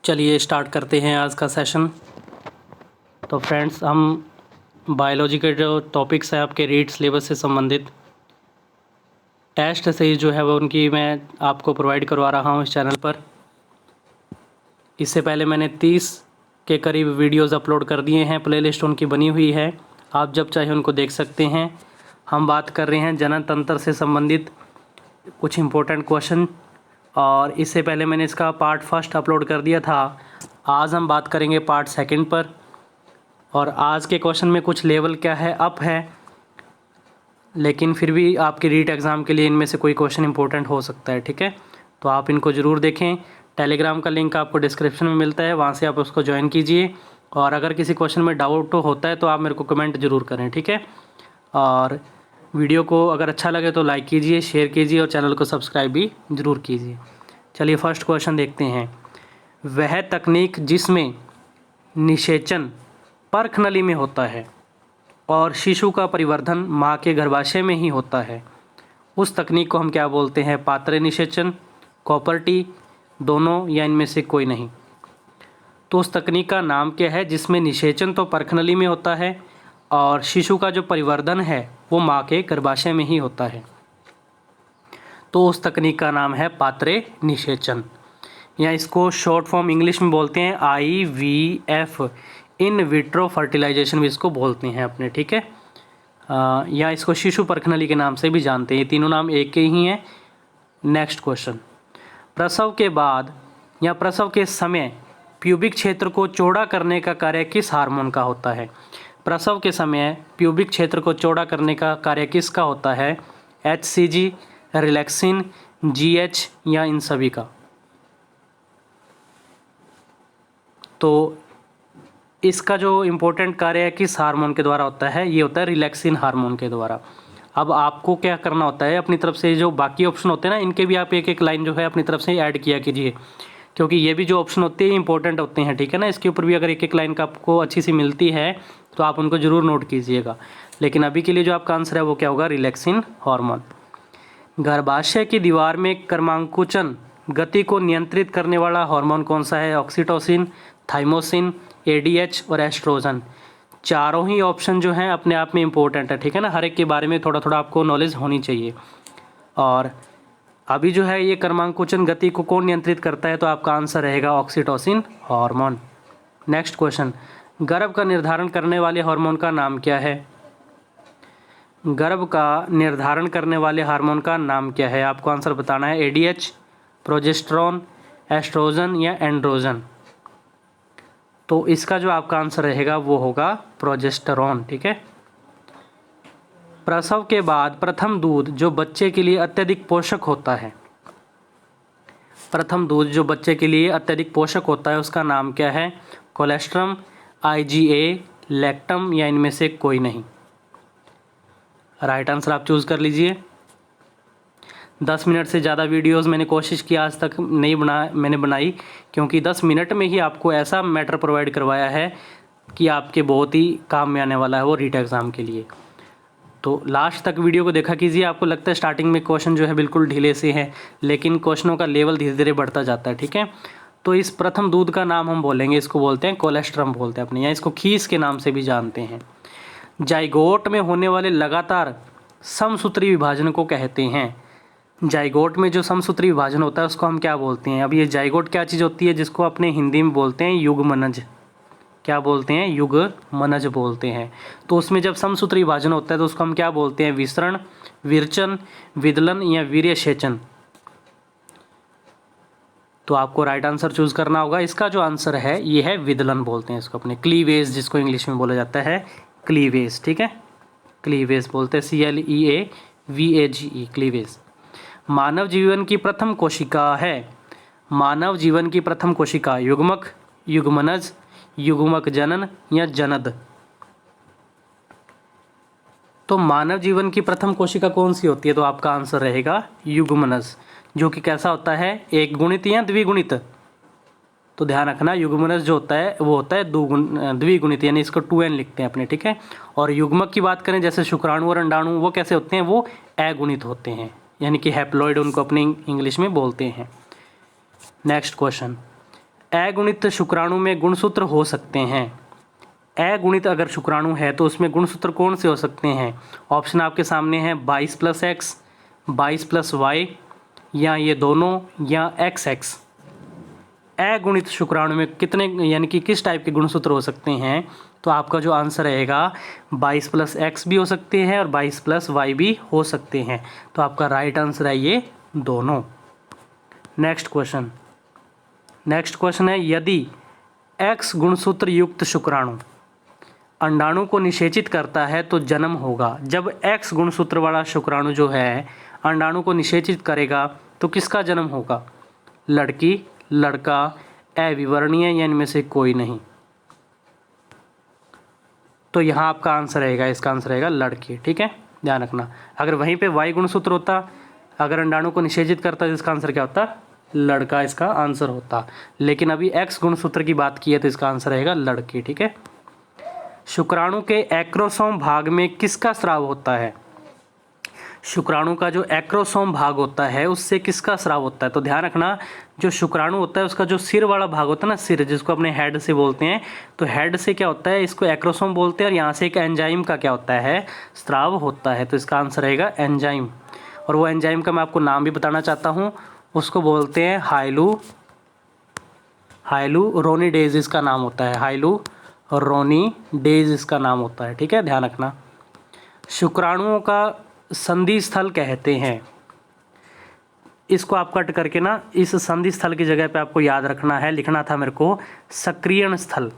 चलिए स्टार्ट करते हैं आज का सेशन। तो फ्रेंड्स, हम बायोलॉजी के जो टॉपिक्स हैं आपके रीड सिलेबस से संबंधित टेस्ट सीरीज जो है वो उनकी मैं आपको प्रोवाइड करवा रहा हूँ इस चैनल पर। इससे पहले मैंने 30 के करीब वीडियोस अपलोड कर दिए हैं, प्लेलिस्ट उनकी बनी हुई है, आप जब चाहे उनको देख सकते हैं। हम बात कर रहे हैं जनन तंत्र से संबंधित कुछ इम्पोर्टेंट क्वेश्चन, और इससे पहले मैंने इसका पार्ट फर्स्ट अपलोड कर दिया था। आज हम बात करेंगे पार्ट सेकंड पर, और आज के क्वेश्चन में कुछ लेवल क्या है, अप है, लेकिन फिर भी आपके रीट एग्ज़ाम के लिए इनमें से कोई क्वेश्चन इंपॉर्टेंट हो सकता है। ठीक है, तो आप इनको ज़रूर देखें। टेलीग्राम का लिंक आपको डिस्क्रिप्शन में मिलता है, वहाँ से आप उसको ज्वाइन कीजिए। और अगर किसी क्वेश्चन में डाउट होता है तो आप मेरे को कमेंट ज़रूर करें, ठीक है। और वीडियो को अगर अच्छा लगे तो लाइक कीजिए, शेयर कीजिए और चैनल को सब्सक्राइब भी ज़रूर कीजिए। चलिए फर्स्ट क्वेश्चन देखते हैं। वह तकनीक जिसमें निषेचन परखनली में होता है और शिशु का परिवर्धन माँ के गर्भाशय में ही होता है, उस तकनीक को हम क्या बोलते हैं? पात्रे निषेचन, कॉपर्टी, दोनों या इनमें से कोई नहीं। तो उस तकनीक का नाम क्या है जिसमें निषेचन तो परखनली में होता है और शिशु का जो परिवर्धन है वो माँ के गर्भाशय में ही होता है? तो उस तकनीक का नाम है पात्रे निषेचन, या इसको शॉर्ट फॉर्म इंग्लिश में बोलते हैं IVF, इन विट्रो फर्टिलाइजेशन भी इसको बोलते हैं अपने, ठीक है। या इसको शिशु परखनली के नाम से भी जानते हैं। ये तीनों नाम एक के ही हैं। Next question. प्रसव के बाद या प्रसव के समय प्यूबिक क्षेत्र को चौड़ा करने का कार्य किस हार्मोन का होता है? प्रसव के समय प्यूबिक क्षेत्र को चौड़ा करने का कार्य किसका होता है? HCG, रिलैक्सिन, GH या इन सभी का? तो इसका जो इम्पोर्टेंट कार्य है किस हार्मोन के द्वारा होता है? ये होता है रिलैक्सिन हार्मोन के द्वारा। अब आपको क्या करना होता है, अपनी तरफ से जो बाकी ऑप्शन होते हैं ना, इनके भी आप एक एक लाइन जो है अपनी तरफ से ऐड किया कीजिए, क्योंकि ये भी जो ऑप्शन होते हैं इंपॉर्टेंट होते हैं, ठीक है ना। इसके ऊपर भी अगर एक एक लाइन का आपको अच्छी सी मिलती है तो आप उनको ज़रूर नोट कीजिएगा। लेकिन अभी के लिए जो आपका आंसर है वो क्या होगा? Relaxin hormone. गर्भाशय की दीवार में क्रमांकुचन गति को नियंत्रित करने वाला हार्मोन कौन सा है? ऑक्सीटोसिन, थाइमोसिन, ADH और एस्ट्रोजन। चारों ही ऑप्शन जो हैं अपने आप में इम्पोर्टेंट है, ठीक है ना। हर एक के बारे में थोड़ा थोड़ा आपको नॉलेज होनी चाहिए। और अभी जो है ये क्रमांकुचन गति को कौन नियंत्रित करता है? तो आपका आंसर रहेगा ऑक्सीटोसिन हार्मोन। Next question. गर्भ का निर्धारण करने वाले हार्मोन का नाम क्या है? गर्भ का निर्धारण करने वाले हार्मोन का नाम क्या है? आपको आंसर बताना है। ADH, प्रोजेस्टेरोन, एस्ट्रोजन या एंड्रोजन। तो इसका जो आपका आंसर रहेगा वो होगा प्रोजेस्टेरोन, ठीक है। प्रसव के बाद प्रथम दूध जो बच्चे के लिए अत्यधिक पोषक होता है, प्रथम दूध जो बच्चे के लिए अत्यधिक पोषक होता है उसका नाम क्या है? कोलेस्ट्रम, IGA, लैक्टम या इनमें से कोई नहीं? राइट आंसर आप चूज़ कर लीजिए। 10 मिनट से ज़्यादा वीडियोस मैंने कोशिश की आज तक नहीं मैंने बनाई, क्योंकि 10 मिनट में ही आपको ऐसा मैटर प्रोवाइड करवाया है कि आपके बहुत ही काम में आने वाला है वो रीट एग्ज़ाम के लिए। तो लास्ट तक वीडियो को देखा कीजिए। आपको लगता है स्टार्टिंग में क्वेश्चन जो है बिल्कुल ढीले से हैं, लेकिन क्वेश्चनों का लेवल धीरे धीरे बढ़ता जाता है, ठीक है। तो इस प्रथम दूध का नाम हम बोलेंगे, इसको बोलते हैं कोलेस्ट्रम बोलते हैं अपने, या इसको खीस के नाम से भी जानते हैं। जाइगोट में होने वाले लगातार समसूत्री विभाजन को कहते हैं। जाइगोट में जो समसूत्री विभाजन होता है उसको हम क्या बोलते हैं? अब ये जाइगोट क्या चीज़ होती है जिसको अपने हिंदी में बोलते हैं युग्मनज। क्या बोलते हैं? युग्मनज बोलते हैं। तो उसमें जब समसूत्री विभाजन होता है तो उसको हम क्या बोलते हैं? विसरण, विरचन, विदलन या वीर्यसेचन। तो आपको राइट आंसर चूज़ करना होगा। इसका जो आंसर है ये है विदलन बोलते हैं इसको अपने, क्लीवेज जिसको इंग्लिश में बोला जाता है, क्लीवेज, ठीक है। क्लीवेज बोलते हैं, CLEAVAGE, क्लीवेज। मानव जीवन की प्रथम कोशिका है। मानव जीवन की प्रथम कोशिका युग्मक, युग्मनज, युग्मक जनन या जनद? तो मानव जीवन की प्रथम कोशिका कौन सी होती है? तो आपका आंसर रहेगा युग्मनज, जो कि कैसा होता है? एक गुणित या द्विगुणित? तो ध्यान रखना, युग्मनज जो होता है वो होता है द्विगुणित, यानी इसको 2n लिखते हैं अपने, ठीक है। और युग्मक की बात करें जैसे शुक्राणु और अंडाणु, वो कैसे होते हैं? वो अगुणित होते हैं, यानी कि हैप्लॉइड उनको अपने इंग्लिश में बोलते हैं। Next question. अगुणित शुक्राणु में गुणसूत्र हो सकते हैं। अगुणित अगर शुक्राणु है तो उसमें गुणसूत्र कौन से हो सकते हैं? ऑप्शन आपके सामने है 22 + x, 22 + y, या ये दोनों, या XX। अगुणित शुक्राणु में कितने यानी कि किस टाइप के गुणसूत्र हो सकते हैं? तो आपका जो आंसर रहेगा 22 + x भी हो सकते हैं और 22 + y भी हो सकते हैं। तो आपका राइट आंसर है ये दोनों। नेक्स्ट क्वेश्चन है, यदि X गुणसूत्र युक्त शुक्राणु अंडाणु को निषेचित करता है तो जन्म होगा। जब X गुणसूत्र वाला शुक्राणु जो है अंडाणु को निषेचित करेगा तो किसका जन्म होगा? लड़की, लड़का, अविवर्णीय या इनमें से कोई नहीं। तो यहाँ आपका आंसर रहेगा, इसका आंसर रहेगा लड़की। ठीक है, ध्यान रखना। अगर वहीं पे Y गुणसूत्र होता, अगर अंडाणु को निषेचित करता तो इसका आंसर क्या होता? लड़का इसका आंसर होता। लेकिन अभी X गुणसूत्र की बात की है तो इसका आंसर रहेगा लड़की। ठीक है। शुक्राणु के एक्रोसोम भाग में किसका स्राव होता है? शुक्राणु का जो एक्रोसोम भाग होता है उससे किसका स्राव होता है? तो ध्यान रखना, जो शुक्राणु होता है उसका जो सिर वाला भाग होता है ना, सिर जिसको अपने हेड से बोलते हैं, तो हेड से क्या होता है, इसको एक्रोसोम बोलते हैं, और यहाँ से एक एंजाइम का क्या होता है, स्राव होता है। तो इसका आंसर रहेगा एंजाइम। और वो एंजाइम का मैं आपको नाम भी बताना चाहता हूँ, उसको बोलते हैं हाइलुरोनिडेज इसका नाम होता है, हाइलुरोनिडेज इसका नाम होता है। ठीक है, ध्यान रखना। शुक्राणुओं का संधि स्थल कहते हैं, इसको आप कट करके ना इस संधि स्थल की जगह पे आपको याद रखना है, लिखना था मेरे को सक्रियण स्थल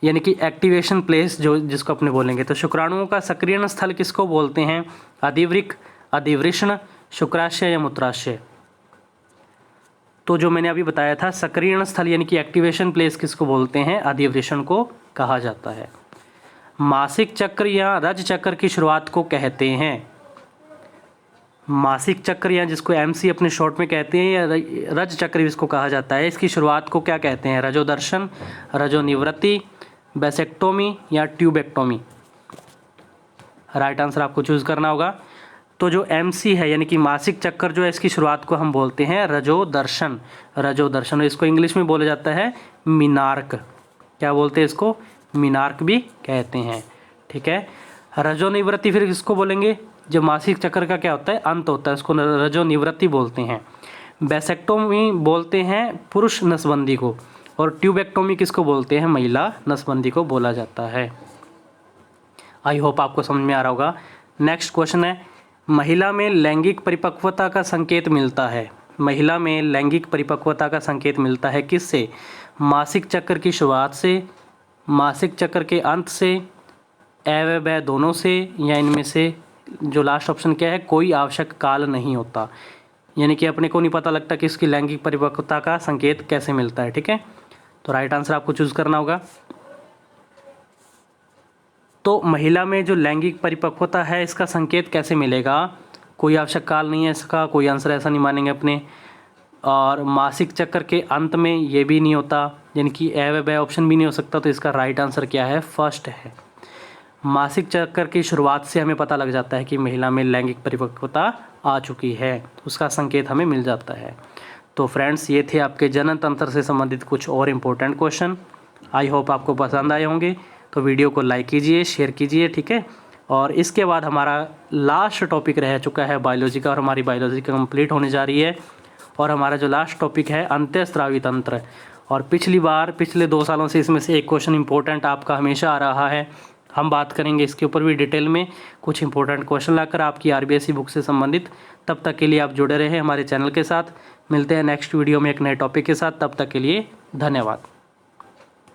यानी कि एक्टिवेशन प्लेस जो जिसको अपने बोलेंगे। तो शुक्राणुओं का सक्रियण स्थल किसको बोलते हैं? अधिवृक्क, अधिवृष्ण, शुक्राशय या मूत्राशय। तो जो मैंने अभी बताया था सक्रियण स्थल यानी कि एक्टिवेशन प्लेस किसको बोलते हैं? अधिवृषण को कहा जाता है। मासिक चक्र या रज चक्र की शुरुआत को कहते हैं। मासिक चक्र या जिसको MC अपने शॉर्ट में कहते हैं, या रज चक्र इसको कहा जाता है, इसकी शुरुआत को क्या कहते हैं? रजोदर्शन, रजोनिवृत्ति, बेसेक्टोमी या ट्यूबेक्टोमी। राइट आंसर आपको चूज़ करना होगा। तो जो MC है यानी कि मासिक चक्र जो है इसकी शुरुआत को हम बोलते हैं रजोदर्शन। इसको इंग्लिश में बोला जाता है मिनार्क। क्या बोलते हैं इसको? मिनार्क भी कहते हैं। ठीक है। रजोनिवृत्ति फिर किसको बोलेंगे? जो मासिक चक्र का क्या होता है, अंत होता है, उसको रजोनिवृत्ति बोलते हैं। बेसेक्टोमी बोलते हैं पुरुष नसबंदी को, और ट्यूबेक्टोमी किसको बोलते हैं? महिला नसबंदी को बोला जाता है। आई होप आपको समझ में आ रहा होगा। नेक्स्ट क्वेश्चन है, महिला में लैंगिक परिपक्वता का संकेत मिलता है। महिला में लैंगिक परिपक्वता का संकेत मिलता है किससे? मासिक चक्र की शुरुआत से, मासिक चक्र के अंत से, अव्यय दोनों से, या इनमें से जो लास्ट ऑप्शन क्या है, कोई आवश्यक काल नहीं होता। यानी कि अपने को नहीं पता लगता कि इसकी लैंगिक परिपक्वता का संकेत कैसे मिलता है। ठीक है, तो राइट आंसर आपको चूज़ करना होगा। तो महिला में जो लैंगिक परिपक्वता है इसका संकेत कैसे मिलेगा? कोई आवश्यक काल नहीं है इसका, कोई आंसर ऐसा नहीं मानेंगे अपने। और मासिक चक्र के अंत में ये भी नहीं होता, यानी कि अव्यय ऑप्शन भी नहीं हो सकता। तो इसका राइट आंसर क्या है? फर्स्ट है। मासिक चक्र की शुरुआत से हमें पता लग जाता है कि महिला में लैंगिक परिपक्वता आ चुकी है, उसका संकेत हमें मिल जाता है। तो फ्रेंड्स, ये थे आपके जनन तंत्र से संबंधित कुछ और इम्पोर्टेंट क्वेश्चन। आई होप आपको पसंद आए होंगे। तो वीडियो को लाइक कीजिए, शेयर कीजिए। ठीक है, और इसके बाद हमारा लास्ट टॉपिक रह चुका है बायोलॉजी का, और हमारी बायोलॉजी कंप्लीट होने जा रही है। और हमारा जो लास्ट टॉपिक है अंत्यस्रावी तंत्र। और पिछले 2 सालों से इसमें से एक क्वेश्चन इंपॉर्टेंट आपका हमेशा आ रहा है। हम बात करेंगे इसके ऊपर भी डिटेल में, कुछ इंपॉर्टेंट क्वेश्चन लाकर आपकी RBSE बुक से संबंधित। तब तक के लिए आप जुड़े रहे हमारे चैनल के साथ। मिलते हैं नेक्स्ट वीडियो में एक नए टॉपिक के साथ। तब तक के लिए धन्यवाद।